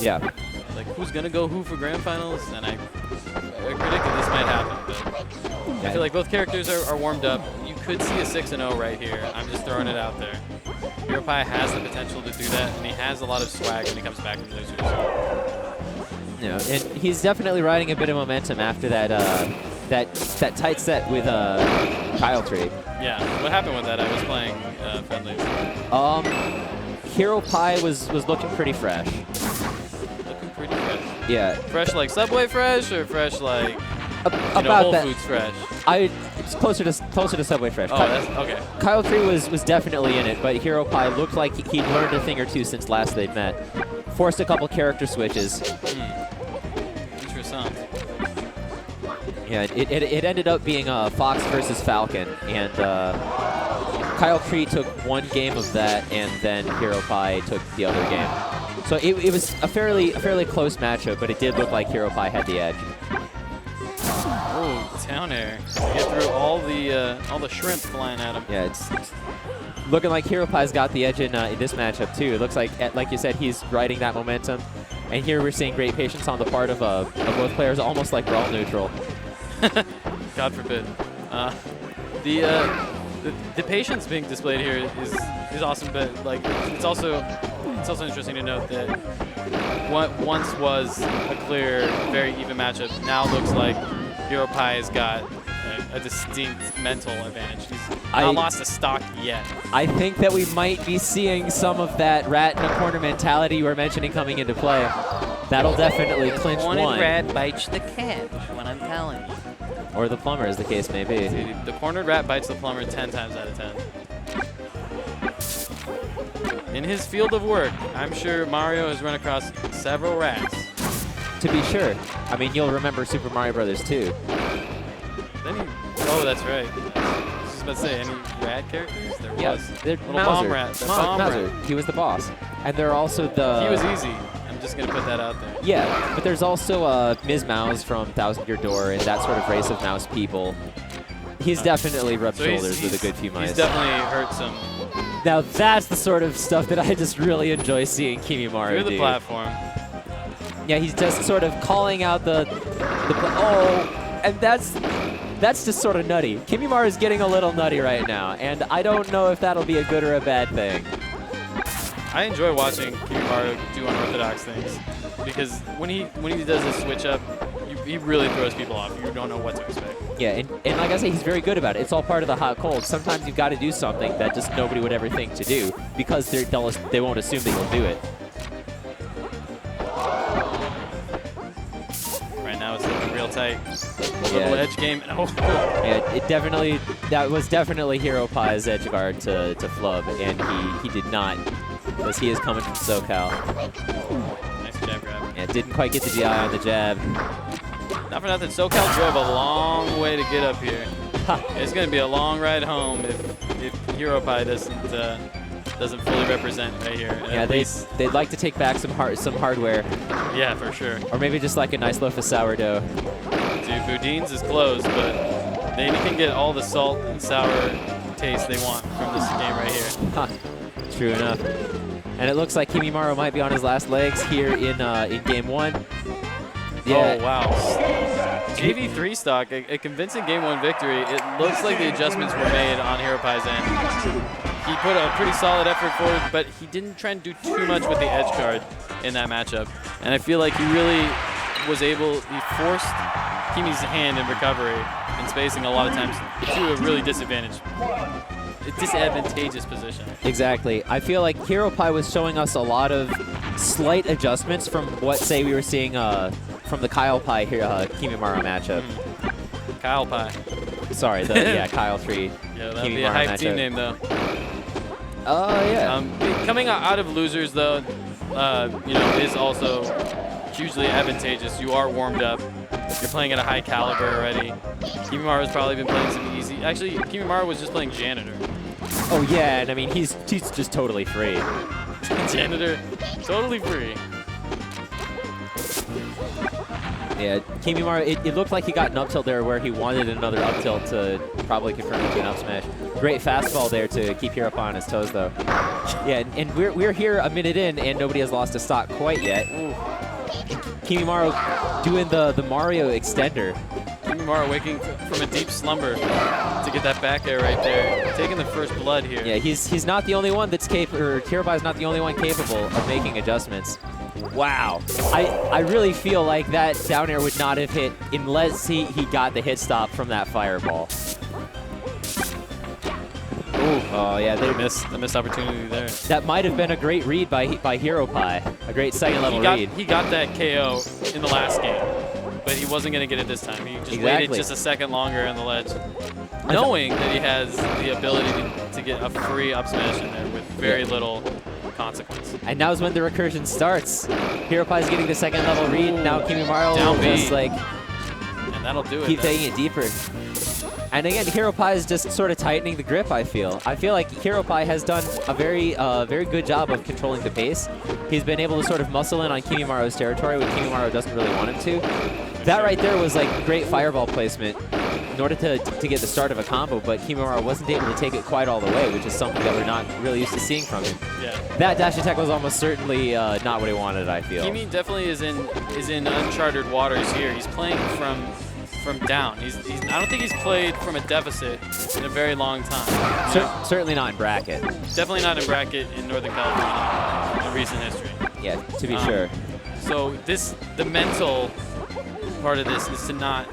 Yeah. Like, who's going to go who for grand finals? And I predicted this might happen. But I feel like both characters are warmed up. You could see a 6-0 right here. I'm just throwing it out there. Hero Pie has the potential to do that, and he has a lot of swag when he comes back from losers. Yeah, and he's definitely riding a bit of momentum after that that tight set with Kyle Tree. Yeah, what happened with that? I was playing friendlies. Hero Pie was looking pretty fresh. Looking pretty fresh. Yeah. Fresh like Subway fresh, or fresh like about Whole that. Foods fresh? It's closer to Subway fresh. Oh, that's okay. Kyle Tree was definitely in it, but Hero Pie looked like he'd learned a thing or two since last they'd met. Forced a couple character switches. Interesting. Yeah, it ended up being Fox versus Falcon, and Kyle Tree took one game of that, and then Hero Pie took the other game. So it was a fairly close matchup, but it did look like Hero Pie had the edge. Oh, down air. Get through all the shrimp flying at him. Yeah, it's looking like Hero Pie's got the edge in this matchup too. It looks like you said, he's riding that momentum, and here we're seeing great patience on the part of both players, almost like brawl neutral. God forbid. The patience being displayed here is awesome, but like it's also interesting to note that what once was a clear, very even matchup now looks like Hero Pie has got a distinct mental advantage. He's not lost a stock yet. I think that we might be seeing some of that rat in a corner mentality you were mentioning coming into play. That'll definitely clinch one. Cornered rat bites the cat, what I'm telling you. Or the plumber, as the case may be. Dude, the cornered rat bites the plumber 10 times out of 10. In his field of work, I'm sure Mario has run across several rats. To be sure. I mean, you'll remember Super Mario Brothers 2. Oh, that's right. I was just about to say, any rat characters? There was. Little bomb rat. Mauser. He was the boss. And there are also the... He was easy. I'm just going to put that out there. Yeah, but there's also Ms. Mouse from Thousand Year Door and that sort of race of mouse people. He's definitely rubbed shoulders with a good few mice. He's definitely hurt some. Now that's the sort of stuff that I just really enjoy seeing Kimimaru do. Through the platform. Yeah, he's just sort of calling out the and that's just sort of nutty. Kimimaru is getting a little nutty right now, and I don't know if that'll be a good or a bad thing. I enjoy watching Kimimaru do unorthodox things because when he does a switch up, he really throws people off. You don't know what to expect. Yeah, and like I say, he's very good about it. It's all part of the hot cold. Sometimes you've got to do something that just nobody would ever think to do because they won't assume that you'll do it. Right now it's looking real tight. Little edge game. Oh. Yeah, that was definitely Hero Pie's edge guard to Flub, and he did not, as he is coming from SoCal. Nice jab grab. Yeah, didn't quite get the GI on the jab. Not for nothing, SoCal drove a long way to get up here. It's going to be a long ride home if Hero Pie doesn't fully represent right here. Yeah, they'd like to take back some hardware. Yeah, for sure. Or maybe just like a nice loaf of sourdough. Dude, Boudin's is closed, but they can get all the salt and sour taste they want from this game right here. True enough. And it looks like Kimimaru might be on his last legs here in Game 1. Yeah. Oh, wow. JV3 stock, a convincing Game 1 victory. It looks like the adjustments were made on Hero Pie's end. He put a pretty solid effort forward, but he didn't try and do too much with the edge guard in that matchup. And I feel like he really was able, he forced Kimi's hand in recovery and spacing a lot of times to a really disadvantageous position. Exactly. I feel like Hero Pie was showing us a lot of slight adjustments from what, say, we were seeing from the Kyle Pie here, Kimimaru matchup. Kyle Pie. Sorry, Kyle 3. Yeah, that would be a hype team name, though. Yeah. Coming out of losers, though, is also hugely advantageous. You are warmed up. You're playing at a high caliber already. Kimimaru's probably been playing some easy. Actually, Kimimaru was just playing Janitor. Oh yeah, and I mean he's just totally free. Janitor, totally free. Yeah, Kimimaru, it looked like he got an up tilt there where he wanted another up tilt to probably confirm it to an up smash. Great fastball there to keep Hero Pie on his toes, though. Yeah, and we're here a minute in, and nobody has lost a stock quite yet. Ooh. Kimimaru doing the Mario extender. Kimimaru waking from a deep slumber to get that back air right there. Taking the first blood here. Yeah, he's not the only one that's capable, or Hiropai is not the only one capable of making adjustments. Wow. I really feel like that down air would not have hit unless he got the hit stop from that fireball. Ooh. Oh, yeah, they missed opportunity there. That might have been a great read by Hiropai, a great second level read. He got that KO in the last game, but he wasn't going to get it this time. He just waited just a second longer on the ledge, knowing that he has the ability to get a free up smash in there with very little consequence. And now's when the recursion starts. Hiropai's getting the second level read. Now Kimimaru will just like and that'll do it. Keep taking it deeper. And again, Hiropai is just sort of tightening the grip, I feel. I feel like Hiropai has done a very good job of controlling the pace. He's been able to sort of muscle in on Kimimaru's territory when Kimimaru doesn't really want him to. That right there was like great fireball placement in order to get the start of a combo, but Kimimaru wasn't able to take it quite all the way, which is something that we're not really used to seeing from him. Yeah. That dash attack was almost certainly not what he wanted, I feel. Kimi definitely is in uncharted waters here. He's playing from down. I don't think he's played from a deficit in a very long time. Certainly not in bracket. Definitely not in bracket in Northern California in recent history. Yeah, to be sure. So the mental part of this is to not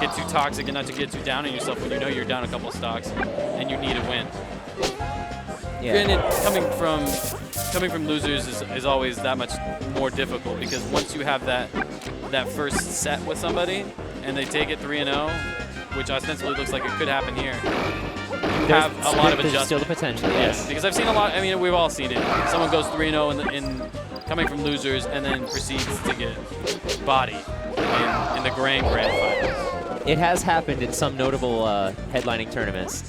get too toxic and not to get too down on yourself when you know you're down a couple stocks and you need a win. Yeah. Granted, coming from losers is always that much more difficult, because once you have that first set with somebody and they take it 3-0, which ostensibly looks like it could happen here, you have a lot of adjustment. There's still the potential, yes. Because I've seen a lot. I mean, we've all seen it. Someone goes 3-0 in coming from losers and then proceeds to get bodied in the grand finals. It has happened in some notable headlining tournaments.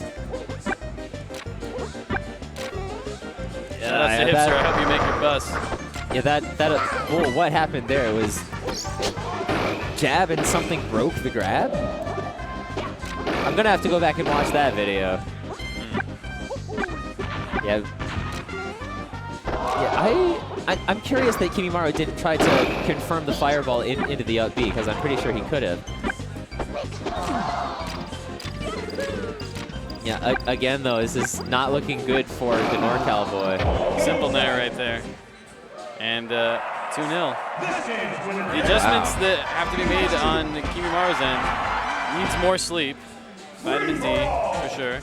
That's the hipster. I hope you make your bus. Yeah, what happened there was jab and something broke the grab. I'm gonna have to go back and watch that video. Yeah. I'm curious that Kimimaru didn't try to confirm the fireball into the up B, because I'm pretty sure he could have. Yeah, again though, this is not looking good for the NorCal boy. Simple Nair right there. And 2-0. The adjustments that have to be made on Kimimaru's end needs more sleep. Vitamin D, for sure.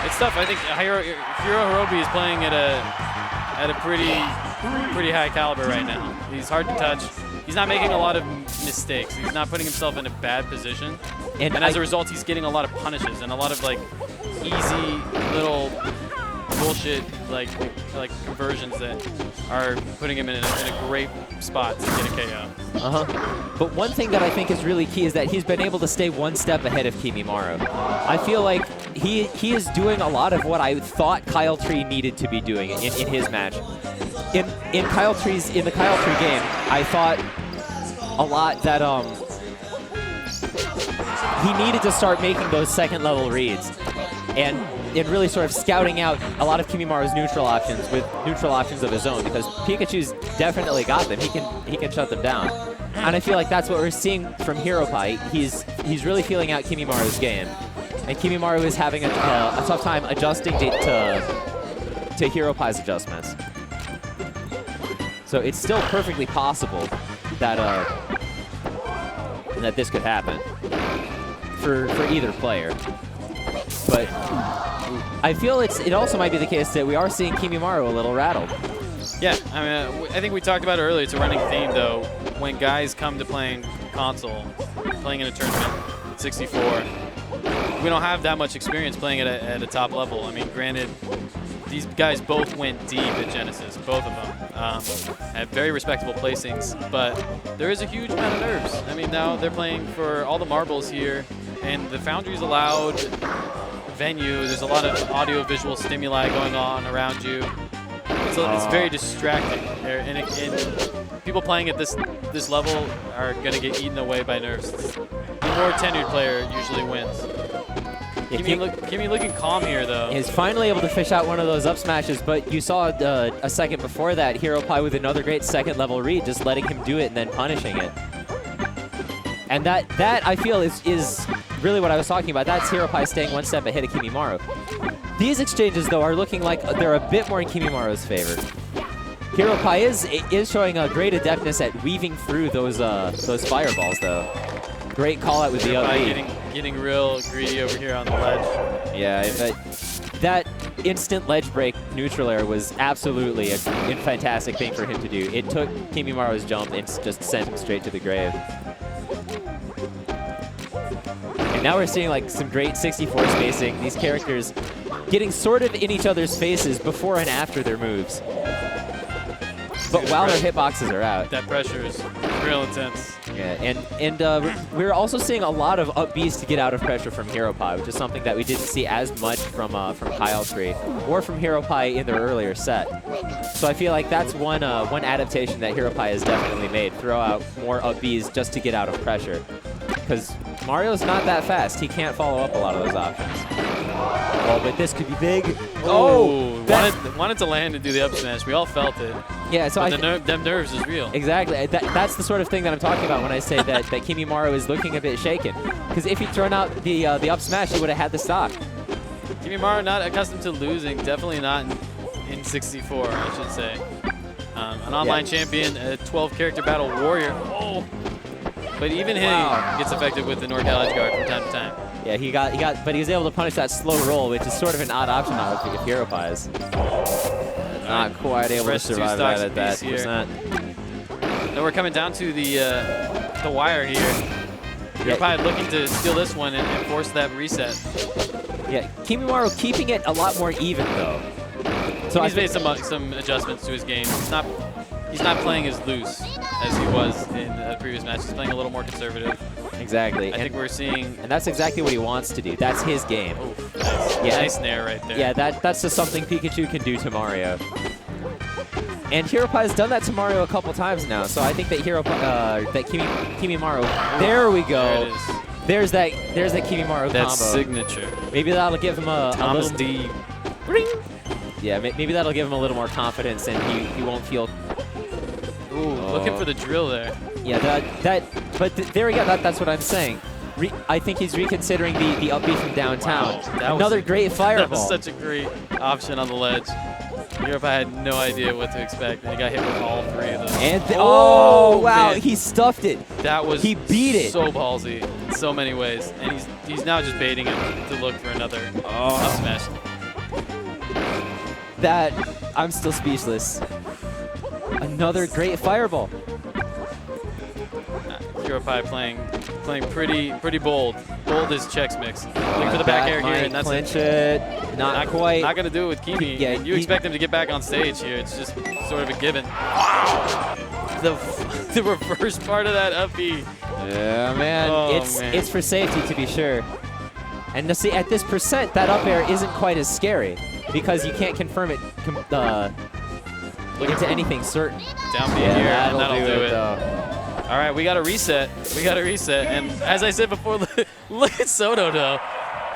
It's tough. I think Hiro Hirobi is playing at a pretty high caliber right now. He's hard to touch. He's not making a lot of mistakes. He's not putting himself in a bad position. And as a result, he's getting a lot of punishes and a lot of like easy little bullshit like conversions that are putting him in a great spot to get a KO. But one thing that I think is really key is that he's been able to stay one step ahead of Kimimaru. I feel like he is doing a lot of what I thought Kyle Tree needed to be doing in his match. In the Kyle Tree game, I thought a lot that he needed to start making those second level reads and really sort of scouting out a lot of Kimimaru's neutral options with neutral options of his own, because Pikachu's definitely got them. He can shut them down. And I feel like that's what we're seeing from Hiropai. He's really feeling out Kimimaru's game. And Kimimaru is having a tough time adjusting to Hiropai's adjustments. So it's still perfectly possible that this could happen for either player. But I feel it also might be the case that we are seeing Kimimaru a little rattled. Yeah, I mean, I think we talked about it earlier. It's a running theme, though. When guys come to playing console, playing in a tournament, 64, we don't have that much experience playing at a top level. I mean, granted, these guys both went deep at Genesis, both of them. Had very respectable placings, but there is a huge amount of nerves. I mean, now they're playing for all the marbles here, and the Foundry's a loud venue. There's a lot of audio-visual stimuli going on around you. It's very distracting, and people playing at this level are going to get eaten away by nerves. The more tenured player usually wins. Yeah, Kimi looking calm here, though. He's finally able to fish out one of those up smashes, but you saw a second before that, Hero Pie with another great second level read, just letting him do it and then punishing it. And that I feel is really what I was talking about. That's Hero Pie staying one step ahead of Kimimaru. These exchanges, though, are looking like they're a bit more in Kimimaru's favor. Hero Pie is showing a great adeptness at weaving through those fireballs, though. Great call out with the up B. Getting real greedy over here on the ledge. Yeah, that instant ledge break neutral air was absolutely a fantastic thing for him to do. It took Kimimaru's jump and just sent him straight to the grave. And now we're seeing like some great 64 spacing. These characters getting sort of in each other's faces before and after their moves. But while their hitboxes are out. That pressure is real intense. Yeah, and we're also seeing a lot of up Bs to get out of pressure from Hero Pie, which is something that we didn't see as much from Kyle Tree or from Hero Pie in their earlier set. So I feel like that's one adaptation that Hero Pie has definitely made. Throw out more up Bs just to get out of pressure. Because Mario's not that fast. He can't follow up a lot of those options. Oh, but this could be big. Oh, wanted to land and do the up smash. We all felt it. Yeah, so them nerves is real. Exactly. That's the sort of thing that I'm talking about when I say that Kimimaru is looking a bit shaken. Because if he'd thrown out the up smash, he would have had the stock. Kimimaru not accustomed to losing. Definitely not in 64, I should say. An online champion, a 12-character battle warrior. Oh. But even he gets affected with the NorCal edge guard from time to time. Yeah, but he was able to punish that slow roll, which is sort of an odd option now if Hero Pie is. Not quite able to survive that at that percent. Now we're coming down to the wire here. Hero Pie looking to steal this one and force that reset. Yeah, Kimimaru keeping it a lot more even though. So he's made some adjustments to his game. He's not playing as loose as he was in the previous match. He's playing a little more conservative. Exactly. I think we're seeing... And that's exactly what he wants to do. That's his game. Oh, nice. Yeah. Nice Nair right there. Yeah, that's just something Pikachu can do to Mario. And Hero Pie has done that to Mario a couple times now, so I think that Kimimaru... There we go. There it is. There's that Kimimaru combo. Signature. Maybe that'll give him a Thomas little... D. Ring! Yeah, maybe that'll give him a little more confidence and he won't feel... Ooh, looking for the drill there. Yeah, but there we go. That's what I'm saying. I think he's reconsidering the up B from downtown. Another great fireball. That was such a great option on the ledge. Hero Pie had no idea what to expect, and he got hit with all three of those. And oh wow, man. He stuffed it. He beat it. So ballsy in so many ways, and he's now just baiting him to look for another up smash. I'm still speechless. Another great fireball. Hero Pie playing pretty bold. Bold as Chex Mix. Looking for the back air here, and that's clinch it. Not quite. Not gonna do it with Kimi. Yeah, you expect him to get back on stage here. It's just sort of a given. The reverse part of that up B. Yeah, man. It's for safety to be sure. And to see at this percent, that up air isn't quite as scary because you can't confirm it into anything certain. Down B here, and that'll do it. All right, we got to reset. And as I said before, look at Soto, though.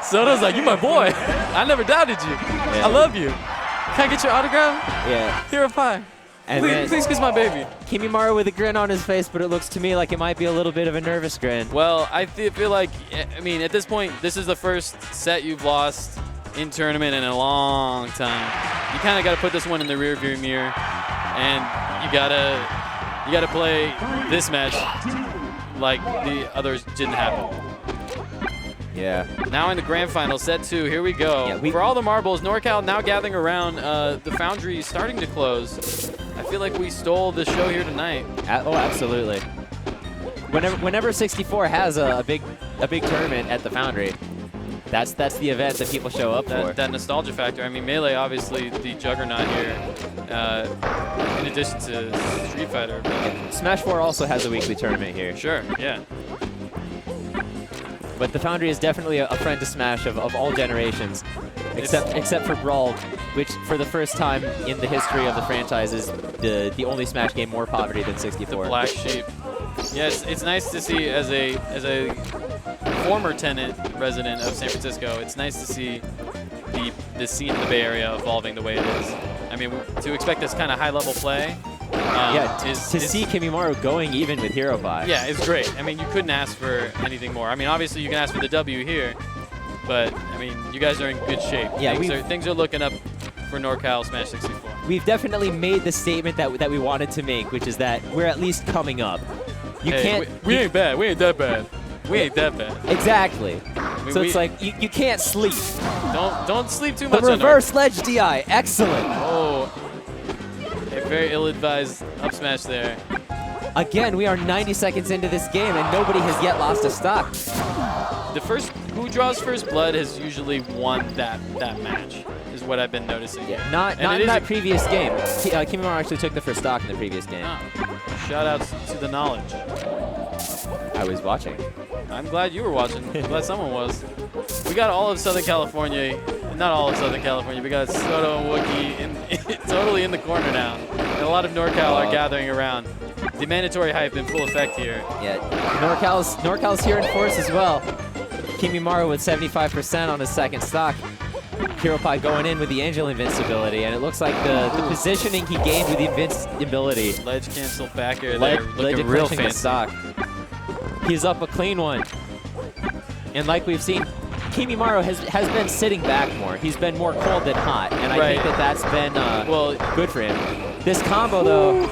Soto's like, you my boy. I never doubted you. Yeah. I love you. Can I get your autograph? Yeah. Hero Pie. And please kiss my baby. Kimimaru with a grin on his face, but it looks to me like it might be a little bit of a nervous grin. Well, I feel like, I mean, at this point, this is the first set you've lost in tournament in a long time. You kind of got to put this one in the rearview mirror, and you gotta play this match like the others didn't happen. Yeah. Now in the grand final, set 2, here we go. Yeah, for all the marbles, NorCal now gathering around. The Foundry is starting to close. I feel like we stole the show here tonight. Oh, absolutely. Whenever 64 has a big tournament at the Foundry, that's the event that people show up for. That nostalgia factor. I mean, Melee, obviously, the juggernaut here, in addition to Street Fighter. Yeah. Smash 4 also has a weekly tournament here. Sure, yeah. But the Foundry is definitely a friend to Smash of all generations, except for Brawl, which for the first time in the history of the franchise is the only Smash game more poverty than 64. The black sheep. Yes, it's nice to see as a former tenant resident of San Francisco, it's nice to see the scene in the Bay Area evolving the way it is. I mean, to expect this kind of high-level play. To see Kimimaru going even with Hero Pie. Yeah, it's great. I mean, you couldn't ask for anything more. I mean, obviously you can ask for the W here, but I mean, you guys are in good shape. Yeah, things are looking up for NorCal Smash 64. We've definitely made the statement that we wanted to make, which is that we're at least coming up. You can't. We ain't bad. We ain't that bad. We ain't that bad. Exactly. I mean, So it's like you can't sleep. Don't sleep too much. The reverse ledge DI, excellent. Oh, a very ill-advised up smash there. Again, we are 90 seconds into this game, and nobody has yet lost a stock. Who draws first blood has usually won that match, is what I've been noticing. Yeah, not in that previous game. Kimimaru actually took the first stock in the previous game. Oh, shout outs to the knowledge. I was watching. I'm glad you were watching. I'm glad someone was. We got all of Southern California, not all of Southern California. We got Soto and Wookie totally in the corner now. And a lot of NorCal are gathering around. The mandatory hype in full effect here. Yeah, NorCal's here in force as well. Kimimaru with 75% on his second stock. Hero Pie going in with the Angel Invincibility, and it looks like the positioning he gained with the Invincibility. Ledge cancel back air there, looking real fancy. stock. He's up a clean one. And like we've seen, Kimimaru has been sitting back more. He's been more cold than hot, and I think that's been good for him. This combo, though,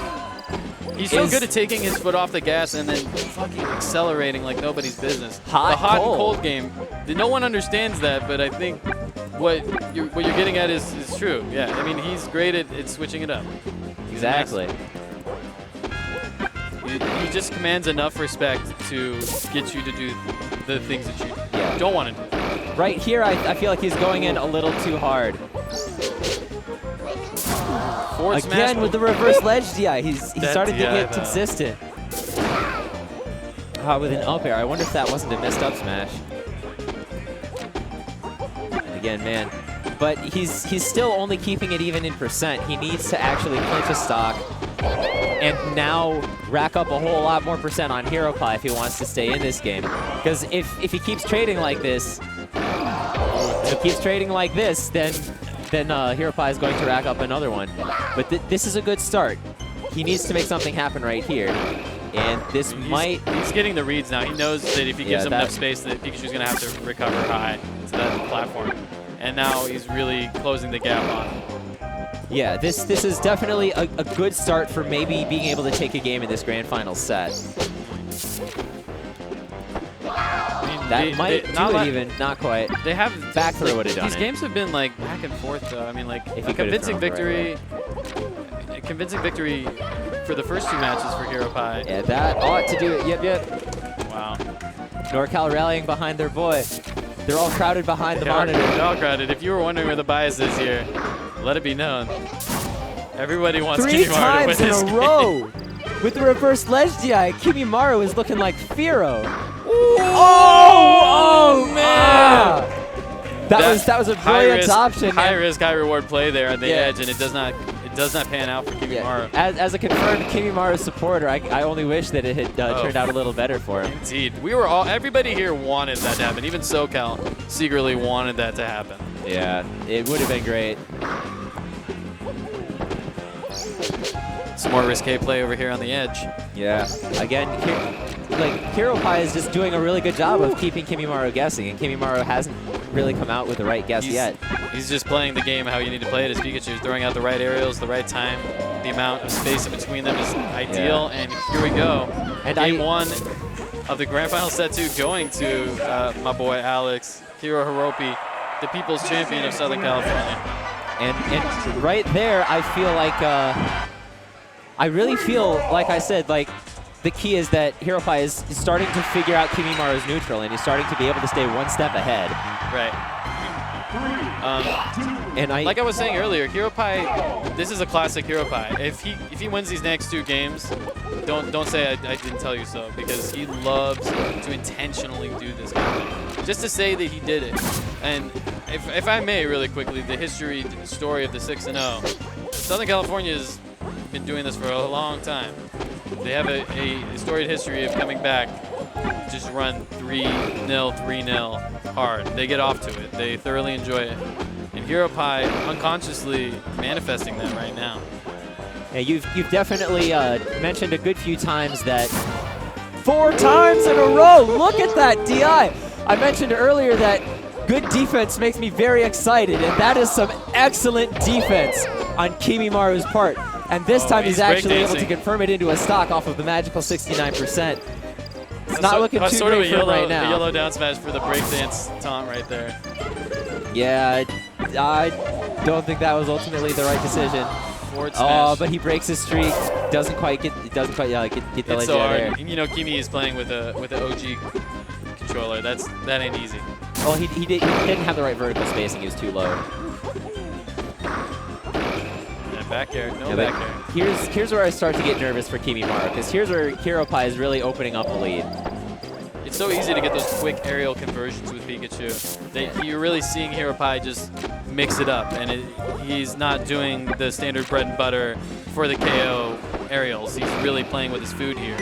he's so good at taking his foot off the gas and then fucking accelerating like nobody's business. The hot and cold game, no one understands that, but I think what you're getting at is true. Yeah, I mean, he's great at switching it up. Exactly. He just commands enough respect to get you to do the things that you don't want to do. Right here, I feel like he's going in a little too hard. Again with the reverse ledge DI, he's starting to get consistent. With an up air, I wonder if that wasn't a missed up smash. And again, man, but he's still only keeping it even in percent. He needs to actually clinch a stock and now rack up a whole lot more percent on Hero Pie if he wants to stay in this game. Because if he keeps trading like this, then Hero Pie is going to rack up another one. But this is a good start. He needs to make something happen right here. And this He's getting the reads now. He knows that if he gives him enough space, that Pikachu's going to have to recover high to that platform. And now he's really closing the gap on him. Yeah, this is definitely a good start for maybe being able to take a game in this grand final set. That might do it even, not quite. They have back throw would have done These games have been like back and forth though. I mean, like a convincing victory for the first two matches for Hero Pie. Yeah, that ought to do it. Yep. Wow. NorCal rallying behind their boy. They're all crowded behind the monitor. They're all crowded. If you were wondering where the bias is here, let it be known. Everybody wants Kimimaru to win this game. 3 times in a row with the reverse ledge DI. Kimimaru is looking like Firo. Oh man! That was a brilliant option. High risk, high reward play there on the edge, and it does not pan out for Kimimaru. Yeah. As a confirmed Kimimaru supporter, I only wish that it had turned out a little better for him. Indeed, everybody here wanted that to happen. Even SoCal secretly wanted that to happen. Yeah, it would have been great. Some more risque play over here on the edge. Yeah. Again, Hero Pie is just doing a really good job of keeping Kimimaru guessing, and Kimimaru hasn't really come out with the right guess yet. He's just playing the game how you need to play it as Pikachu, throwing out the right aerials, the right time. The amount of space in between them is ideal, and here we go. And Game 1 of the Grand Final Set 2 going to my boy Alex, Hiro Hiropi, the people's champion of Southern California. And right there, I feel like, I really feel, like I said, like the key is that Hero Pie is starting to figure out Kimimaru's neutral, and he's starting to be able to stay one step ahead. Right. Like I was saying earlier, Hero Pie, this is a classic Hero Pie. If he wins these next 2 games, don't say I didn't tell you so, because he loves to intentionally do this kind of thing. Just to say that he did it. And if I may really quickly, the story of the 6-0. Southern California has been doing this for a long time. They have a storied history of coming back just run 3-0, 3-0 hard. They get off to it. They thoroughly enjoy it. And Hero Pie unconsciously manifesting that right now. Yeah, you've definitely mentioned a good few times that 4 times in a row. Look at that DI. I mentioned earlier that good defense makes me very excited, and that is some excellent defense on Kimimaru's part. And this time he's actually able to confirm it into a stock off of the magical 69%. It's not looking too sort of great for him right now. A yellow down smash for the breakdance taunt right there. Yeah, I don't think that was ultimately the right decision. Forward smash. Oh, but he breaks his streak. Doesn't quite get the ledge so hard. there. You know, Kimi is playing with a OG controller. That ain't easy. Well, he didn't have the right vertical spacing. He was too low. Yeah, back air, no Yeah, back air. Here's where I start to get nervous for Kimimaru, because here's where Hero Pie is really opening up a lead. It's so easy to get those quick aerial conversions with Pikachu. You're really seeing Hero Pie just mix it up, and he's not doing the standard bread and butter for the KO aerials. He's really playing with his food here.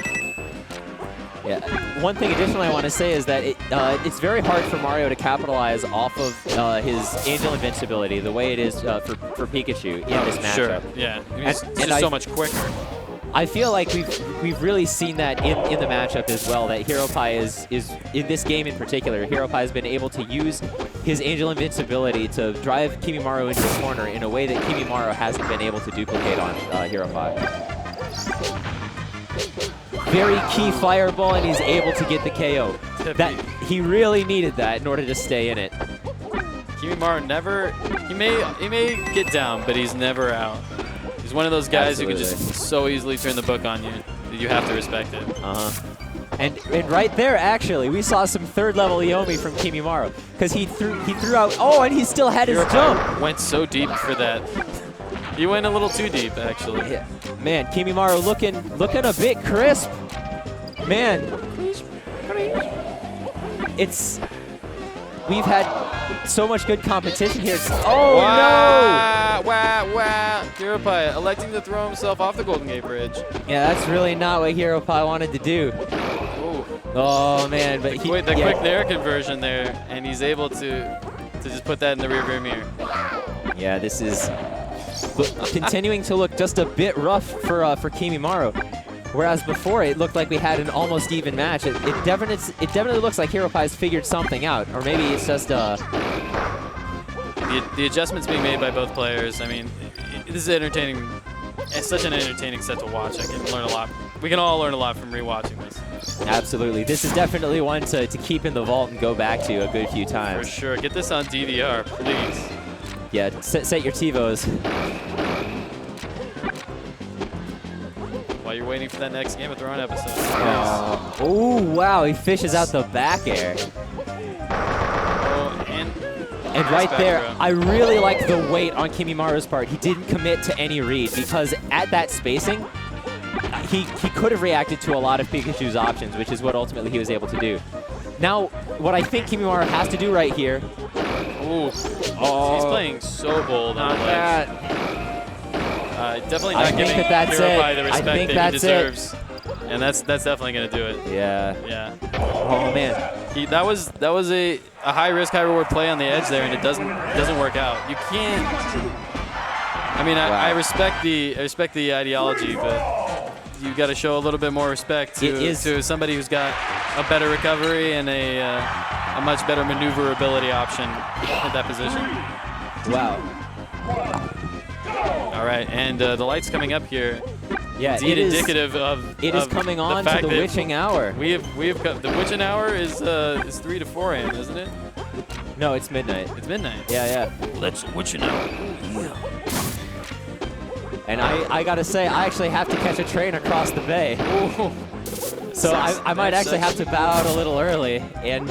Yeah. One thing additionally I want to say is that it's very hard for Mario to capitalize off of his Angel Invincibility the way it is for Pikachu in this matchup. Sure. Yeah. It's just so much quicker. I feel like we've really seen that in the matchup as well, that Hero Pie is in this game in particular, Hero Pie has been able to use his Angel Invincibility to drive Kimimaru into the corner in a way that Kimimaru hasn't been able to duplicate on Hero Pie. Very key fireball, and he's able to get the KO. That he really needed that in order to stay in it. Kimimaru never, he may get down, but he's never out. He's one of those guys who can just so easily turn the book on you that you have to respect it. And right there, actually, we saw some third-level Iomi from Kimimaru, because he threw out. Oh, and he still had his jump. Went so deep for that. He went a little too deep, actually. Yeah. Man, Kimimaru looking a bit crisp. Man, we've had so much good competition here. Oh wow, no! Wow! Hero Pie electing to throw himself off the Golden Gate Bridge. Yeah, that's really not what Hero Pie wanted to do. Ooh. Oh man, but the quick Nair conversion there, and he's able to just put that in the rearview mirror. Yeah, this is continuing to look just a bit rough for Kimimaru. Whereas before it looked like we had an almost even match. It definitely looks like Hero Pie's figured something out, or maybe it's just the adjustments being made by both players. I mean, this is entertaining. It's such an entertaining set to watch. I can learn a lot. We can all learn a lot from rewatching this. Absolutely. This is definitely one to keep in the vault and go back to a good few times. For sure. Get this on DVR, please. Yeah, set your TiVos. While you're waiting for that next Game of Thrones episode. Oh, wow, he fishes out the back air. Oh, and right there, I really like the weight on Kimimaru's part. He didn't commit to any read, because at that spacing, he could have reacted to a lot of Pikachu's options, which is what ultimately he was able to do. Now, what I think Kimimaru has to do right here. Ooh. Oh, he's playing so bold on the ledge. Definitely not giving Hero Pie the respect that he deserves. And that's definitely going to do it. Yeah. Yeah. Oh man. That was a high risk, high reward play on the edge there, and it doesn't work out. You can't. I mean, wow. I respect the ideology, but you got to show a little bit more respect to somebody who's got a better recovery and a much better maneuverability option at that position. Wow. All right, and the light's coming up here. Yeah, indeed indicative of it is coming on to the witching hour. We have the witching hour is 3 to 4 a.m., isn't it? No, it's midnight. It's midnight. Yeah. Let's witching hour. Yeah. And I gotta say, I actually have to catch a train across the bay. Ooh. So I might actually have to bow out a little early, and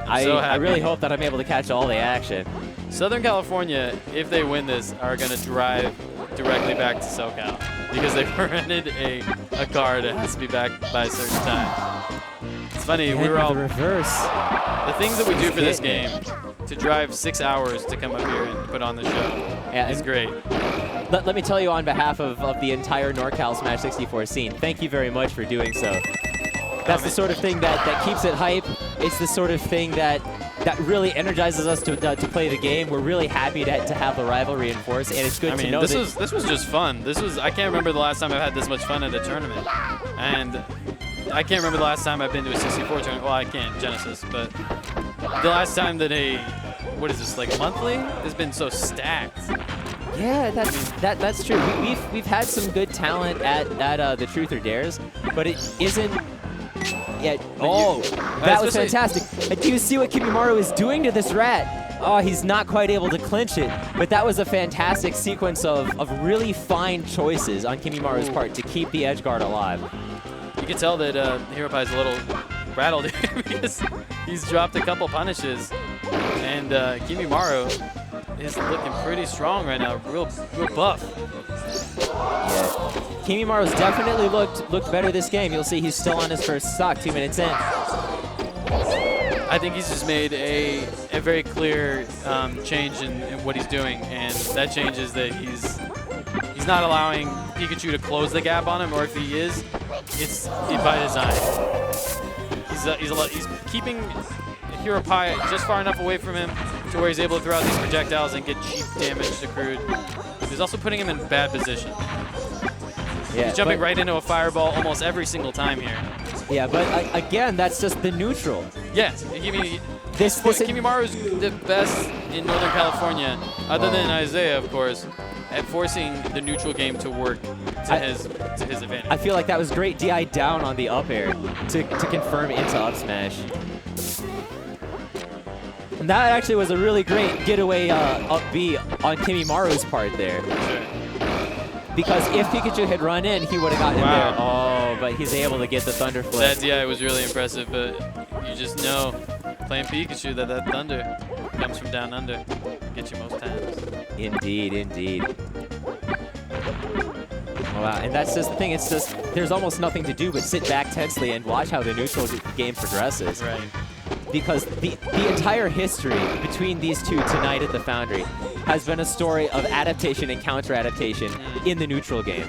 I really hope that I'm able to catch all the action. Southern California, if they win this, are going to drive directly back to SoCal because they've rented a car that has to be back by a certain time. It's funny, we were all the reverse. The things that we do for this game to drive 6 hours to come up here and put on the show is great. Let me tell you on behalf of the entire NorCal Smash 64 scene, thank you very much for doing so. That's the sort of thing that keeps it hype. It's the sort of thing that really energizes us to play the game. We're really happy to have the rivalry enforced, and it's good to know this was just fun. I can't remember the last time I've had this much fun at a tournament, and I can't remember the last time I've been to a 64 tournament. Well, I can't, Genesis, but the last time that what is this, like monthly? It's been so stacked. Yeah, that's true. We've had some good talent at the Truth or Dares, but it isn't yet. Oh, that was fantastic. And do you see what Kimimaru is doing to this rat? Oh, he's not quite able to clinch it, but that was a fantastic sequence of really fine choices on Kimimaru's part to keep the edge guard alive. You can tell that Hiropai is a little rattled here because he's dropped a couple punishes, and Kimimaru is looking pretty strong right now, real buff. Yeah, Kimimaru's definitely looked better this game. You'll see he's still on his first stock, 2 minutes in. I think he's just made a very clear change in what he's doing, and that change is that he's not allowing Pikachu to close the gap on him, or if he is, it's by design. He's keeping Hiropai just far enough away from him to where he's able to throw out these projectiles and get cheap damage accrued. He's also putting him in bad position. Yeah, he's jumping right into a fireball almost every single time here. Yeah, but again, that's just the neutral. Yeah, Kimimaru is the best in Northern California, other than Isaiah, of course, at forcing the neutral game to work to his advantage. I feel like that was great DI down on the up air to confirm into up smash. And that actually was a really great getaway up B on Kimimaru's part there. Sure. Because if Pikachu had run in, he would have gotten him there. Oh, but he's able to get the Thunder Flip. That DI was really impressive, but you just know playing Pikachu that Thunder comes from down under. Get you most times. Indeed, indeed. Wow, and that's just the thing. It's just there's almost nothing to do but sit back tensely and watch how the neutral game progresses. Right. Because the entire history between these two tonight at the Foundry has been a story of adaptation and counter-adaptation in the neutral game.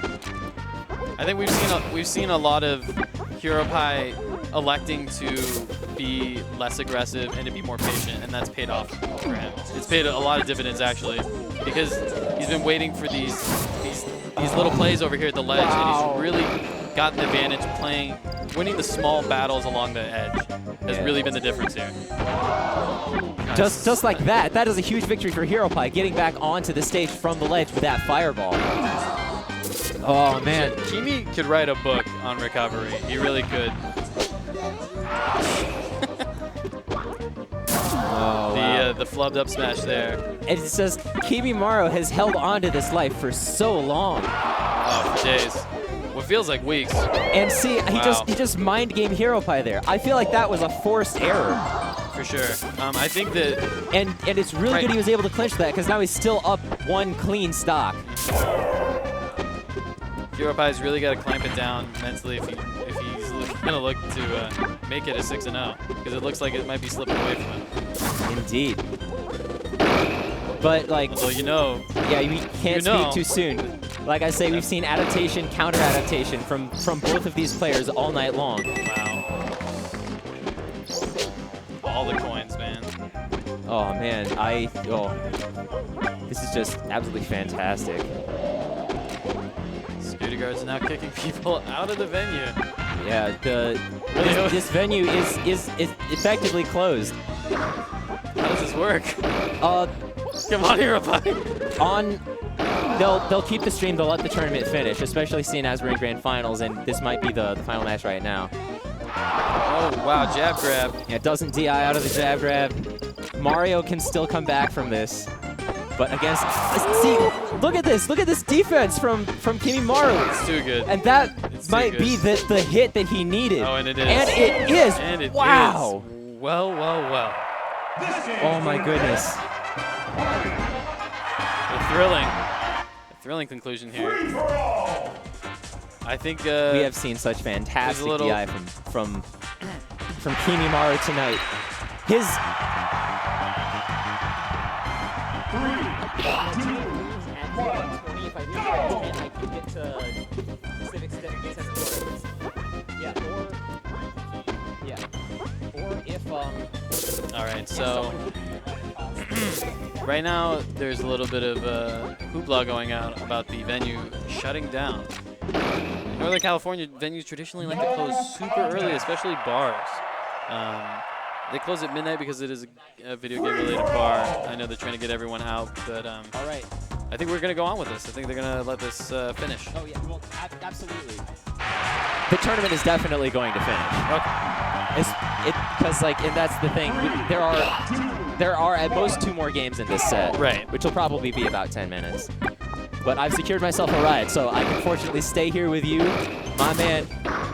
I think we've seen a lot of Hiropai electing to be less aggressive and to be more patient, and that's paid off for him. It's paid a lot of dividends actually, because he's been waiting for these little plays over here at the ledge, and he's really gotten the advantage winning the small battles along the edge has really been the difference here. Just like that. That is a huge victory for Hiropai, getting back onto the stage from the ledge with that fireball. Oh, man. Kimi could write a book on recovery. He really could. The flubbed up smash there. And it says Kimimaru has held on to this life for so long. Oh, for days. What feels like weeks. And see, he just mind game Hiropai there. I feel like that was a forced error. For sure. I think that... And it's really good he was able to clinch that, because now he's still up one clean stock. Hiropai's really got to clamp it down mentally if he's going to look to make it a 6-0, because it looks like it might be slipping away from him. Indeed. But, like... Well, you know... Yeah, we can't speak too soon. Like I say, we've seen adaptation, counter-adaptation from both of these players all night long. Wow. All the coins, man. Oh, man. This is just absolutely fantastic. Security guards are now kicking people out of the venue. Yeah, this venue is effectively closed. How does this work? Come on, Hiropai. They'll keep the stream. They'll let the tournament finish, especially seeing as we're in grand finals, and this might be the final match right now. Oh wow, jab grab. Yeah, doesn't DI out of the jab grab. Mario can still come back from this, but against look at this defense from Kimimaru. It's too good. And that might be the hit that he needed. Oh, and it is. And it is. And it wow. is. Well. Oh my goodness. Thrilling conclusion here. I think we have seen such fantastic DI from Kimimaru tonight. His So right now, there's a little bit of hoopla going out about the venue shutting down. In Northern California, venues traditionally like to close super early, especially bars. They close at midnight because it is a video game-related bar. I know they're trying to get everyone out, but All right. I think we're going to go on with this. I think they're going to let this finish. Oh, yeah. Well, absolutely. The tournament is definitely going to finish. Okay. Because, like, and that's the thing. There are at most 2 more games in this set. Right. Which will probably be about 10 minutes. But I've secured myself a ride, so I can fortunately stay here with you, my man,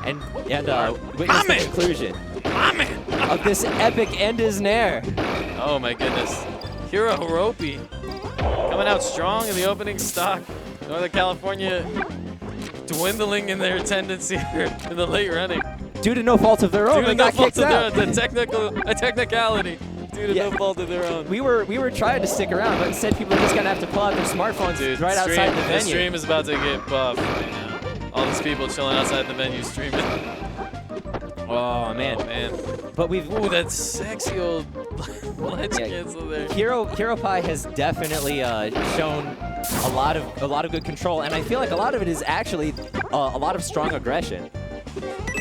and witness the conclusion of this epic end is Nair. Oh, my goodness. Hiro Hiropi coming out strong in the opening stock. Northern California dwindling in their attendance here in the late running. Due to no fault of their own, they got kicked out. A technicality due to no fault of their own. We were trying to stick around, but instead people are just gonna have to pull out their smartphones right outside the venue. The stream is about to get buffed right now. All these people chilling outside the venue streaming. Oh man, But ooh, that sexy old ledge cancel there. Hero Pie has definitely shown a lot of good control, and I feel like a lot of it is actually a lot of strong aggression.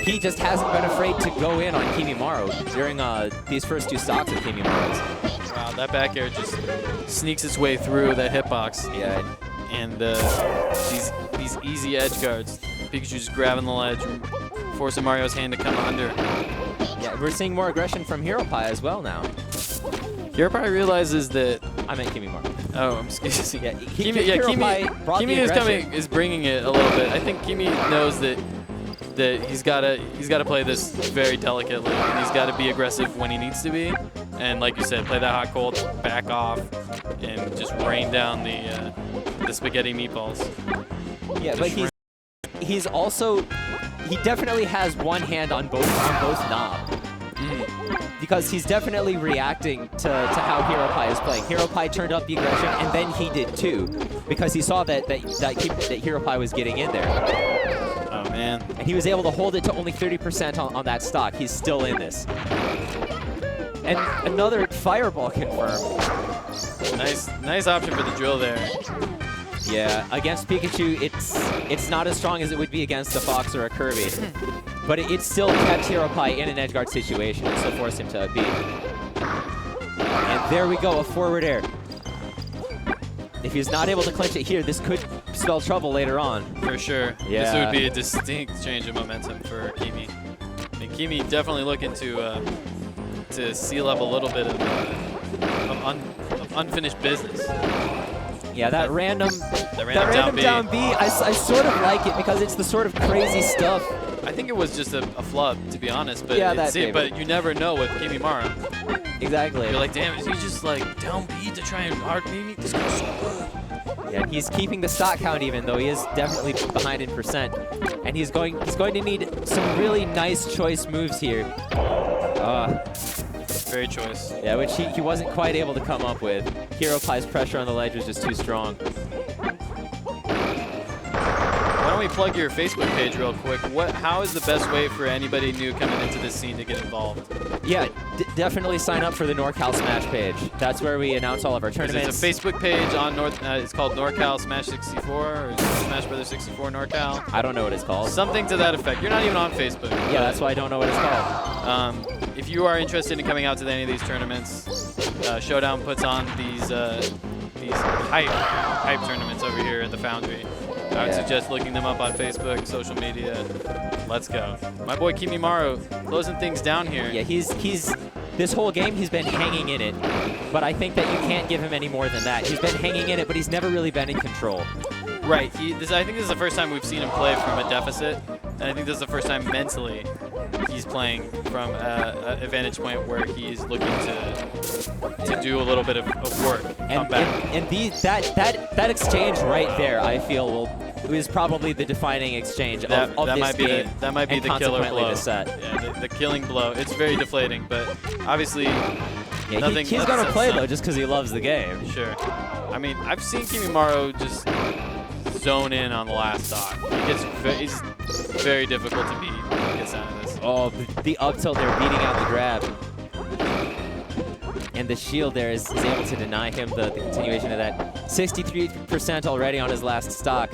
He just hasn't been afraid to go in on Kimimaru during these first 2 stocks of Kimimaru's. Wow, that back air just sneaks its way through that hitbox. Yeah. And these easy edge guards. Pikachu just grabbing the ledge, forcing Mario's hand to come under. Yeah, we're seeing more aggression from Hero Pie as well now. Hero Pie realizes that... I meant Kimimaru. Oh, excuse me. Yeah, Kimi is bringing it a little bit. I think Kimi knows that he's got to play this very delicately, and he's got to be aggressive when he needs to be, and like you said, play that hot cold, back off, and just rain down the spaghetti meatballs. Yeah, but he definitely has one hand on both knobs. Because he's definitely reacting to how Hero Pie is playing. Hero Pie turned up the aggression, and then he did too, because he saw that Hero Pie was getting in there. Oh man! And he was able to hold it to only 30% on that stock. He's still in this. And another fireball confirmed. Nice option for the drill there. Yeah, against Pikachu, it's not as strong as it would be against a Fox or a Kirby. But it still kept Hero Pie in an edge guard situation and still forced him to beat. And there we go, a forward air. If he's not able to clinch it here, this could spell trouble later on. For sure. Yeah. This would be a distinct change of momentum for Kimi. I mean, Kimi definitely looking to seal up a little bit of unfinished business. Yeah, that random down B, I sort of like it because it's the sort of crazy stuff. I think it was just a flub, to be honest. But yeah, but you never know with Kimimaru. Exactly. You're like, damn, is he just like down B to try and hard me? This guy's so good. Yeah, he's keeping the stock count even, though he is definitely behind in percent. And he's going to need some really nice choice moves here. Very choice. Yeah, which he wasn't quite able to come up with. Hero Pie's pressure on the ledge was just too strong. Why don't we plug your Facebook page real quick? How is the best way for anybody new coming into this scene to get involved? Yeah, definitely sign up for the NorCal Smash page. That's where we announce all of our tournaments. There's a Facebook page on it's called NorCal Smash 64 or Smash Brothers 64 NorCal. I don't know what it's called. Something to that effect. You're not even on Facebook. Yeah, that's why I don't know what it's called. If you are interested in coming out to any of these tournaments, Showdown puts on these hype tournaments over here at the Foundry. I would suggest looking them up on Facebook, social media. Let's go. My boy Kimimaru closing things down here. Yeah, he's this whole game he's been hanging in it, but I think that you can't give him any more than that. He's been hanging in it, but he's never really been in control. Right. I think this is the first time we've seen him play from a deficit, and I think this is the first time mentally he's playing from a vantage point where he's looking to do a little bit of work. And that exchange right there, I feel, is probably the defining exchange of this game. That might be the killer blow. The set. Yeah, the killing blow. It's very deflating, but obviously nothing. He's gonna play though, just because he loves the game. Sure. I mean, I've seen Kimimaru just zone in on the last stock. It's very difficult to beat when he gets out of this. Oh, the up tilt there beating out the grab. and the shield there is able to deny him the continuation of that. 63% already on his last stock.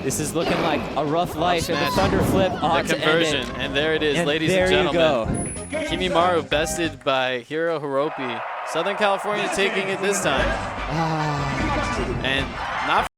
This is looking like a rough life, and the thunder flip on the conversion, and there it is, and ladies and gentlemen. There you go. Kimimaru bested by Hiro Hiropi. Southern California taking it this time. And not